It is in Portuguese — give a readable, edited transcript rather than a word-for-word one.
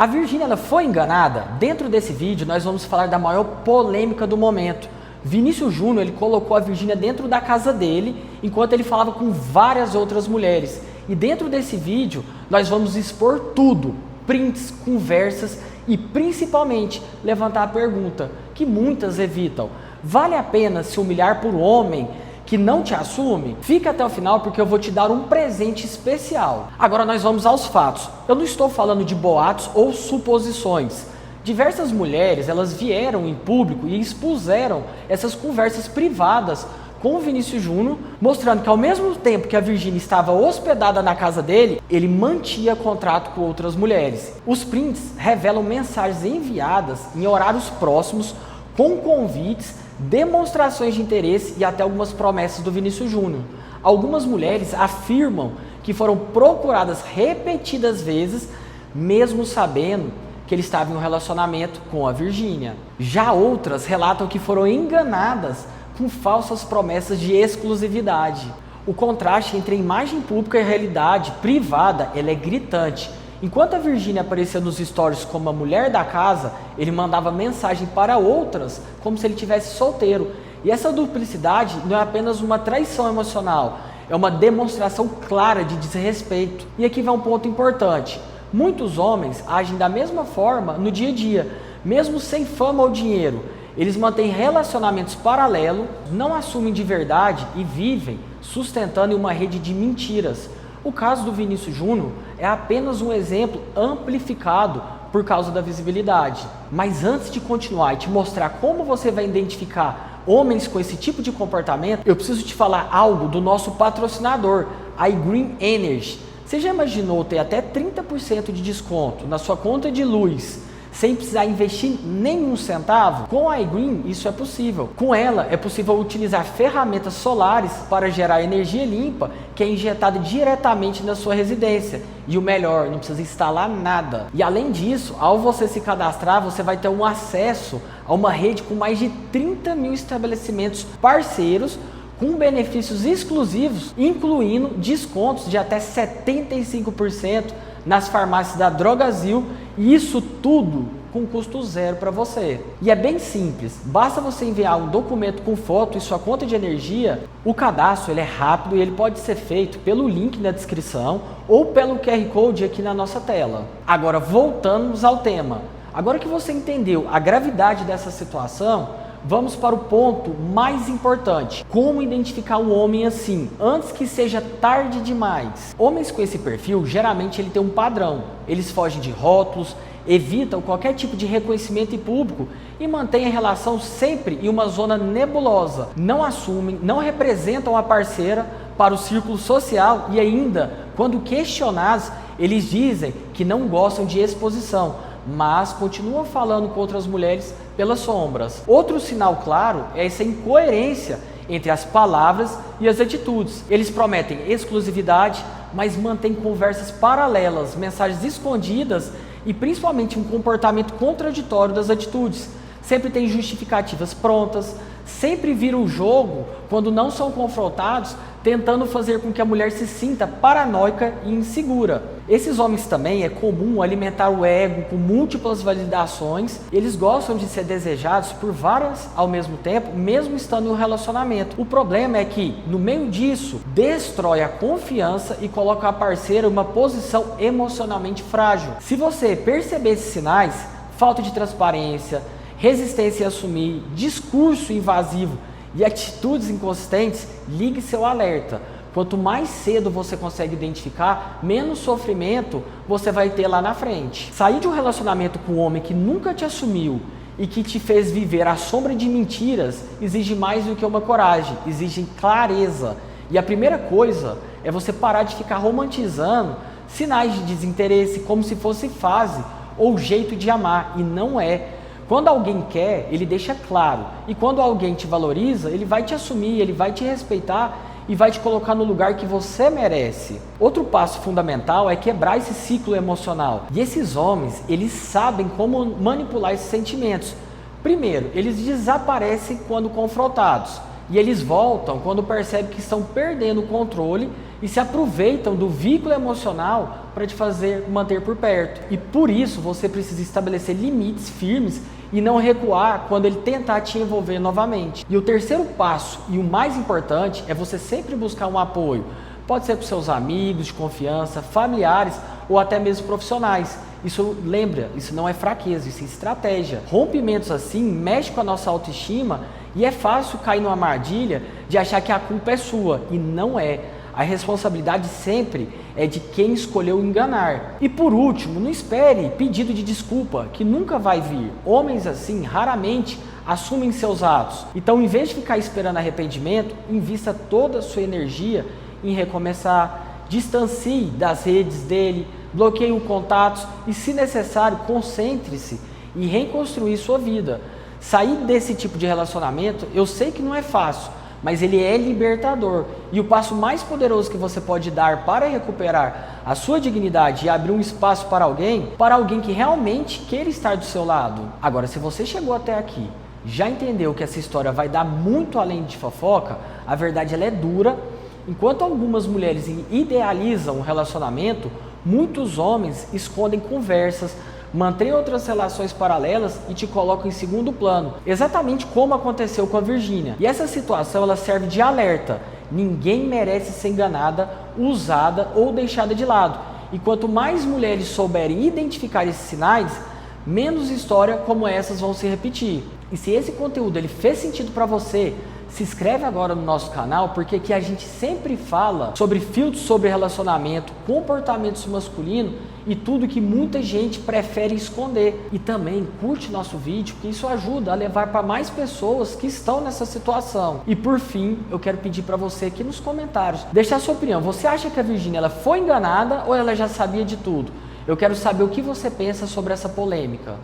A Virgínia ela foi enganada? Dentro desse vídeo nós vamos falar da maior polêmica do momento. Vinícius Júnior ele colocou a Virgínia dentro da casa dele, enquanto ele falava com várias outras mulheres. E dentro desse vídeo nós vamos expor tudo, prints, conversas e principalmente levantar a pergunta que muitas evitam: vale a pena se humilhar por um homem que não te assume? Fica até o final porque eu vou te dar um presente especial. Agora nós vamos aos fatos. Eu não estou falando de boatos ou suposições. Diversas mulheres, elas vieram em público e expuseram essas conversas privadas com o Vinícius Júnior, mostrando que ao mesmo tempo que a Virgínia estava hospedada na casa dele, ele mantinha contrato com outras mulheres. Os prints revelam mensagens enviadas em horários próximos, com convites, demonstrações de interesse e até algumas promessas do Vinícius Júnior. Algumas mulheres afirmam que foram procuradas repetidas vezes, mesmo sabendo que ele estava em um relacionamento com a Virgínia. Já outras relatam que foram enganadas com falsas promessas de exclusividade. O contraste entre a imagem pública e a realidade privada ela é gritante. Enquanto a Virgínia aparecia nos stories como a mulher da casa, ele mandava mensagem para outras como se ele tivesse solteiro. E essa duplicidade não é apenas uma traição emocional, é uma demonstração clara de desrespeito. E aqui vai um ponto importante: muitos homens agem da mesma forma no dia a dia, mesmo sem fama ou dinheiro. Eles mantêm relacionamentos paralelos, não assumem de verdade e vivem sustentando uma rede de mentiras. O caso do Vinícius Júnior é apenas um exemplo amplificado por causa da visibilidade. Mas antes de continuar e te mostrar como você vai identificar homens com esse tipo de comportamento, eu preciso te falar algo do nosso patrocinador, a iGreen Energy. Você já imaginou ter até 30% de desconto na sua conta de luz sem precisar investir nenhum centavo? Com a iGreen isso é possível. Com ela é possível utilizar ferramentas solares para gerar energia limpa que é injetada diretamente na sua residência. E o melhor, não precisa instalar nada. E além disso, ao você se cadastrar, você vai ter um acesso a uma rede com mais de 30 mil estabelecimentos parceiros com benefícios exclusivos, incluindo descontos de até 75% nas farmácias da Drogasil, e isso tudo com custo zero para você. E é bem simples, basta você enviar um documento com foto e sua conta de energia. O cadastro ele é rápido e ele pode ser feito pelo link na descrição ou pelo QR Code aqui na nossa tela. Agora voltamos ao tema. Agora que você entendeu a gravidade dessa situação, vamos para o ponto mais importante: como identificar um homem assim, antes que seja tarde demais. Homens com esse perfil, geralmente ele tem um padrão. Eles fogem de rótulos, evitam qualquer tipo de reconhecimento em público e mantêm a relação sempre em uma zona nebulosa. Não assumem, não representam a parceira para o círculo social e ainda, quando questionados, eles dizem que não gostam de exposição, mas continuam falando com outras mulheres pelas sombras. Outro sinal claro é essa incoerência entre as palavras e as atitudes. Eles prometem exclusividade, mas mantêm conversas paralelas, mensagens escondidas e principalmente um comportamento contraditório das atitudes. Sempre tem justificativas prontas, sempre viram o jogo quando não são confrontados, tentando fazer com que a mulher se sinta paranoica e insegura. Esses homens também é comum alimentar o ego com múltiplas validações. Eles gostam de ser desejados por várias ao mesmo tempo, mesmo estando em um relacionamento. O problema é que, no meio disso, destrói a confiança e coloca a parceira em uma posição emocionalmente frágil. Se você perceber esses sinais, falta de transparência, resistência a assumir, discurso invasivo e atitudes inconsistentes, ligue seu alerta. Quanto mais cedo você consegue identificar, menos sofrimento você vai ter lá na frente. Sair de um relacionamento com um homem que nunca te assumiu e que te fez viver à sombra de mentiras exige mais do que uma coragem, exige clareza. E a primeira coisa é você parar de ficar romantizando sinais de desinteresse como se fosse fase ou jeito de amar, e não é. Quando alguém quer, ele deixa claro. E quando alguém te valoriza, ele vai te assumir, ele vai te respeitar e vai te colocar no lugar que você merece. Outro passo fundamental é quebrar esse ciclo emocional. E esses homens, eles sabem como manipular esses sentimentos. Primeiro, eles desaparecem quando confrontados. E eles voltam quando percebem que estão perdendo o controle e se aproveitam do vínculo emocional para te fazer manter por perto. E por isso você precisa estabelecer limites firmes e não recuar quando ele tentar te envolver novamente. E o terceiro passo, e o mais importante, é você sempre buscar um apoio. Pode ser com seus amigos de confiança, familiares ou até mesmo profissionais. Isso, lembra, isso não é fraqueza, isso é estratégia. Rompimentos assim mexem com a nossa autoestima e é fácil cair numa armadilha de achar que a culpa é sua, e não é. A responsabilidade sempre é de quem escolheu enganar. E por último, não espere pedido de desculpa, que nunca vai vir. Homens assim raramente assumem seus atos. Então, em vez de ficar esperando arrependimento, invista toda a sua energia em recomeçar. Distancie das redes dele, bloqueie os contatos e, se necessário, concentre-se em reconstruir sua vida. Sair desse tipo de relacionamento, eu sei que não é fácil, mas ele é libertador. E o passo mais poderoso que você pode dar para recuperar a sua dignidade e abrir um espaço para alguém que realmente queira estar do seu lado. Agora, se você chegou até aqui, já entendeu que essa história vai dar muito além de fofoca, a verdade ela é dura. Enquanto algumas mulheres idealizam um relacionamento, muitos homens escondem conversas, mantêm outras relações paralelas e te colocam em segundo plano, exatamente como aconteceu com a Virgínia. E essa situação ela serve de alerta. Ninguém merece ser enganada, usada ou deixada de lado. E quanto mais mulheres souberem identificar esses sinais, menos histórias como essas vão se repetir. E se esse conteúdo ele fez sentido para você, se inscreve agora no nosso canal, porque aqui a gente sempre fala sobre filtros sobre relacionamento, comportamentos masculinos e tudo que muita gente prefere esconder. E também curte nosso vídeo, porque isso ajuda a levar para mais pessoas que estão nessa situação. E por fim, eu quero pedir para você aqui nos comentários, deixar a sua opinião. Você acha que a Virgínia ela foi enganada ou ela já sabia de tudo? Eu quero saber o que você pensa sobre essa polêmica.